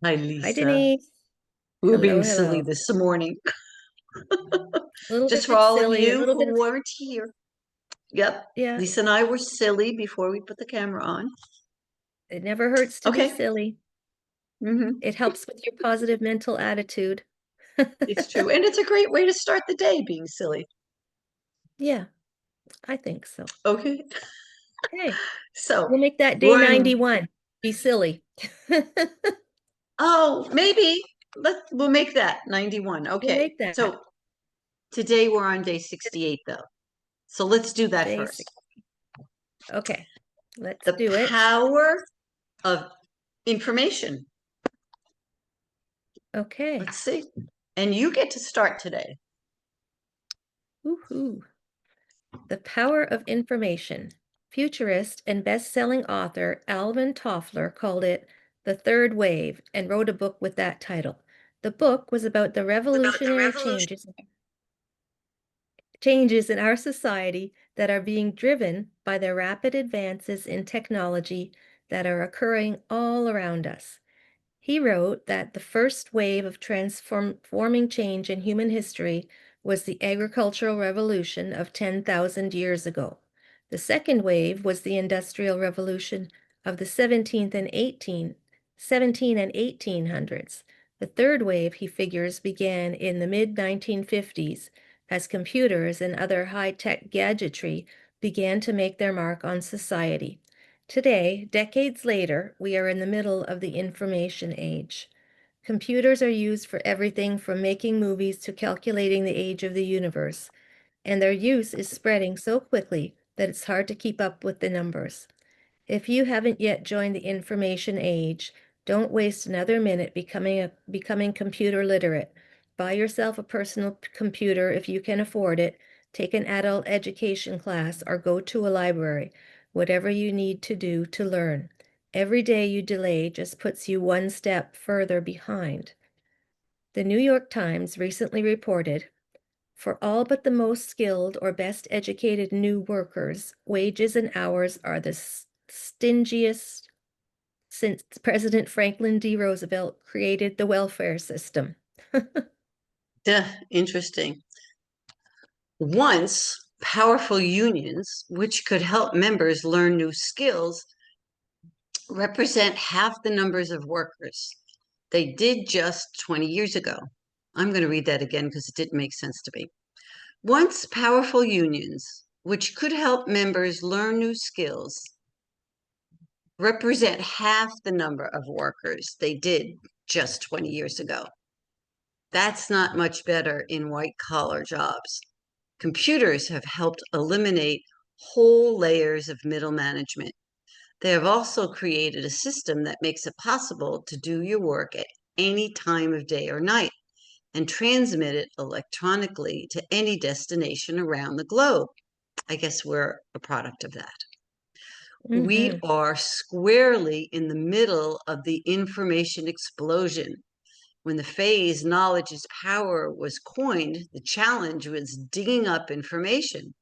Hi, Hi, Lisa. Denise. We're being Hello, silly hello. this morning. A little Just for bit all of silly, a you little bit who of, weren't here. Yep, yeah, Lisa and I were silly before we put the camera on. it never hurts to be Okay. silly. hmm It helps with your positive mental attitude. It's true. And it's a great way to start the day being silly. Yeah, I think so. Okay. Hey, So we'll make that day we're in, 91. Be silly. oh, maybe we'll make that 91. We'll Okay. make that So today we're on day 68 though. So let's do that day first. 6. Okay, let's The do it. power of information. Okay. Let's see. And you get to start today. Woohoo. The Power of Information. Futurist and best-selling author Alvin Toffler called it The Third Wave and wrote a book with that title. The book was about the About the revolutionary revolution. changes in our society that are being driven by the rapid advances in technology that are occurring all around us. He wrote that the first wave of transforming change in human history was the agricultural revolution of 10,000 years ago. The second wave was the industrial revolution of the 17 and 1800s. The third wave, he figures, began in the mid 1950s as computers and other high-tech gadgetry began to make their mark on society. Today, decades later, we are in the middle of the information age. Computers are used for everything from making movies to calculating the age of the universe, and their use is spreading so quickly that it's hard to keep up with the numbers. If you haven't yet joined the information age, don't waste another minute becoming computer literate. Buy yourself a personal computer if you can afford it, take an adult education class, or go to a library, whatever you need to do to learn. Every day you delay just puts you one step further behind. The New York Times recently reported for all but the most skilled or best educated new workers, wages and hours are the stingiest since President Franklin D. Roosevelt created the welfare system. Duh, interesting. Once, powerful unions, which could help members learn new skills, represent half the numbers of workers they did just 20 years ago. I'm going to read that again because it didn't make sense to me. Once, powerful unions, which could help members learn new skills, represent half the number of workers they did just 20 years ago. That's not much better in white collar jobs. Computers have helped eliminate whole layers of middle management. They have also created a system that makes it possible to do your work at any time of day or night and transmit it electronically to any destination around the globe. I guess we're a product of that. We Hmm. are squarely in the middle of the information explosion. When the phrase knowledge is power was coined, the challenge was digging up information.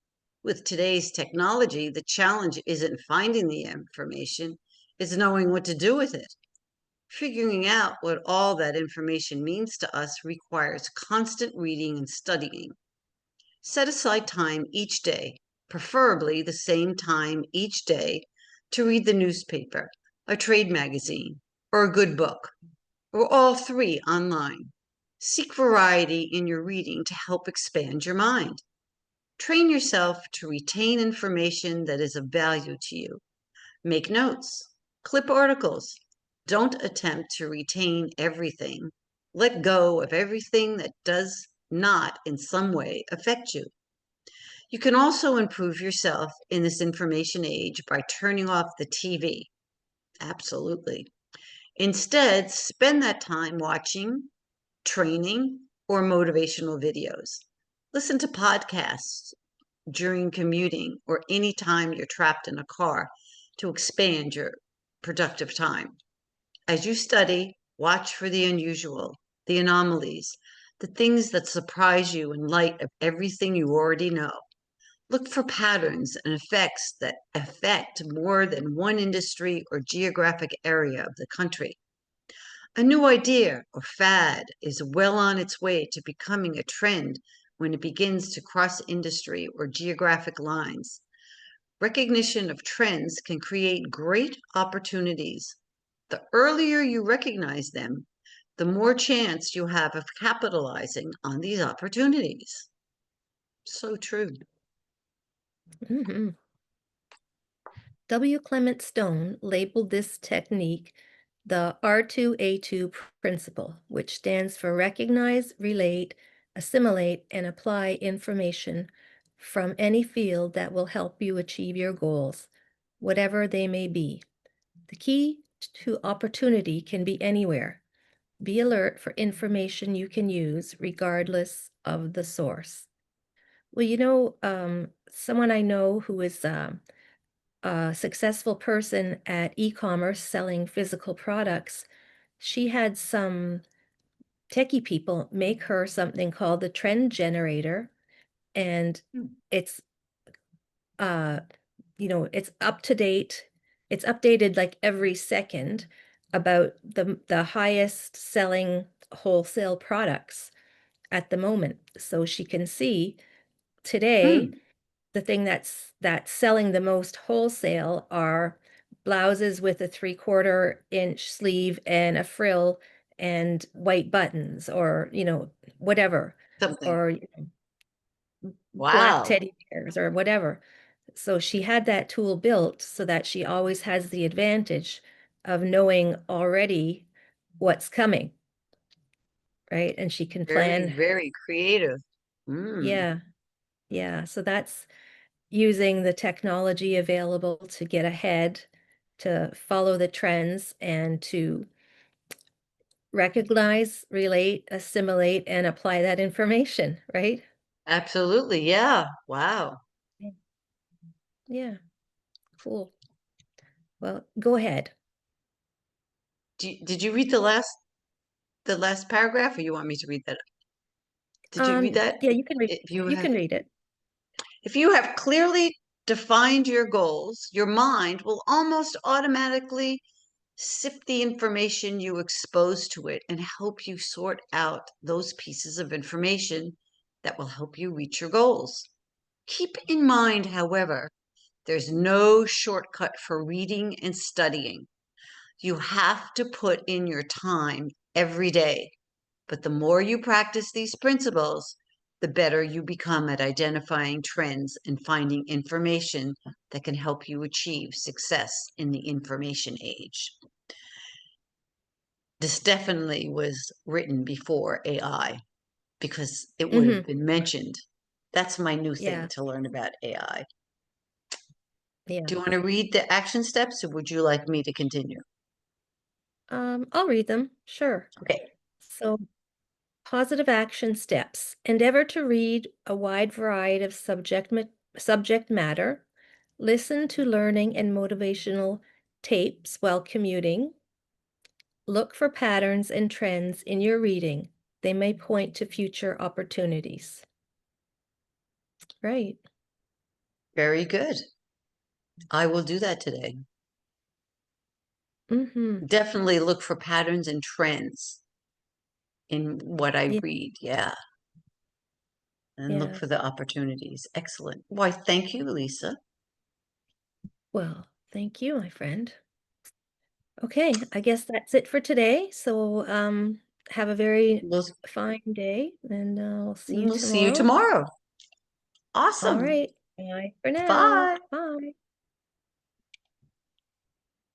With today's technology, the challenge isn't finding the information, it's knowing what to do with it. Figuring out what all that information means to us requires constant reading and studying. Set aside time each day, preferably the same time each day, to read the newspaper, a trade magazine, or a good book, or all three online. Seek variety in your reading to help expand your mind. Train yourself to retain information that is of value to you. Make notes, clip articles. Don't attempt to retain everything. Let go of everything that does not in some way affect you. You can also improve yourself in this information age by turning off the TV. Absolutely. Instead, spend that time watching, training, or motivational videos. Listen to podcasts during commuting or any time you're trapped in a car to expand your productive time. As you study, watch for the unusual, the anomalies, the things that surprise you in light of everything you already know. Look for patterns and effects that affect more than one industry or geographic area of the country. A new idea or fad is well on its way to becoming a trend when it begins to cross industry or geographic lines. Recognition of trends can create great opportunities. The earlier you recognize them, the more chance you have of capitalizing on these opportunities. So true. Mhm. W. Clement Stone labeled this technique the R2A2 principle, which stands for recognize, relate, assimilate, and apply information from any field that will help you achieve your goals, whatever they may be. The key to opportunity can be anywhere. Be alert for information you can use regardless of the source. Well, someone I know who is a successful person at e-commerce selling physical products, she had some techie people make her something called the trend generator, and Hmm. it's uh it's up to date. It's updated like every second about the highest selling wholesale products at the moment. So she can see today Hmm. the thing that's selling the most wholesale are blouses with a 3/4 inch sleeve and a frill and white buttons, or whatever, Something. or black Wow. teddy bears or whatever. So she had that tool built so that she always has the advantage of knowing already what's coming, right? And she can Very, plan. very creative. Mm. Yeah, yeah. So that's using the technology available to get ahead, to follow the trends, and to recognize, relate, assimilate, and apply that information, right? Absolutely. Yeah. Wow. Yeah, yeah, cool. Well, go ahead. Did you read the last paragraph, or you want me to read that? Did you read that? Yeah, you can read If you you have can read it. if you have clearly defined your goals, your mind will almost automatically sift the information you expose to it and help you sort out those pieces of information that will help you reach your goals. Keep in mind, however, there's no shortcut for reading and studying. You have to put in your time every day. But the more you practice these principles, the better you become at identifying trends and finding information that can help you achieve success in the information age. This definitely was written before AI because it would have Mm-hmm. been mentioned. That's my new thing Yeah, to learn about AI. yeah. Do you want to read the action steps, or would you like me to continue? I'll read them. Sure. Okay. So, positive action steps. Endeavor to read a wide variety of subject matter. Listen to learning and motivational tapes while commuting. Look for patterns and trends in your reading. They may point to future opportunities. Right. Very good. I will do that today. Mm-hmm. Definitely look for patterns and trends in what I Yeah, read. Yeah. And look yeah. for the opportunities. Excellent. Why, thank you, Lisa. Well, thank you, my friend. Okay, I guess that's it for today. So, have a very We'll, fine day, and I'll see you we'll see you tomorrow. tomorrow. All Awesome. right. Bye for now. Bye. Bye.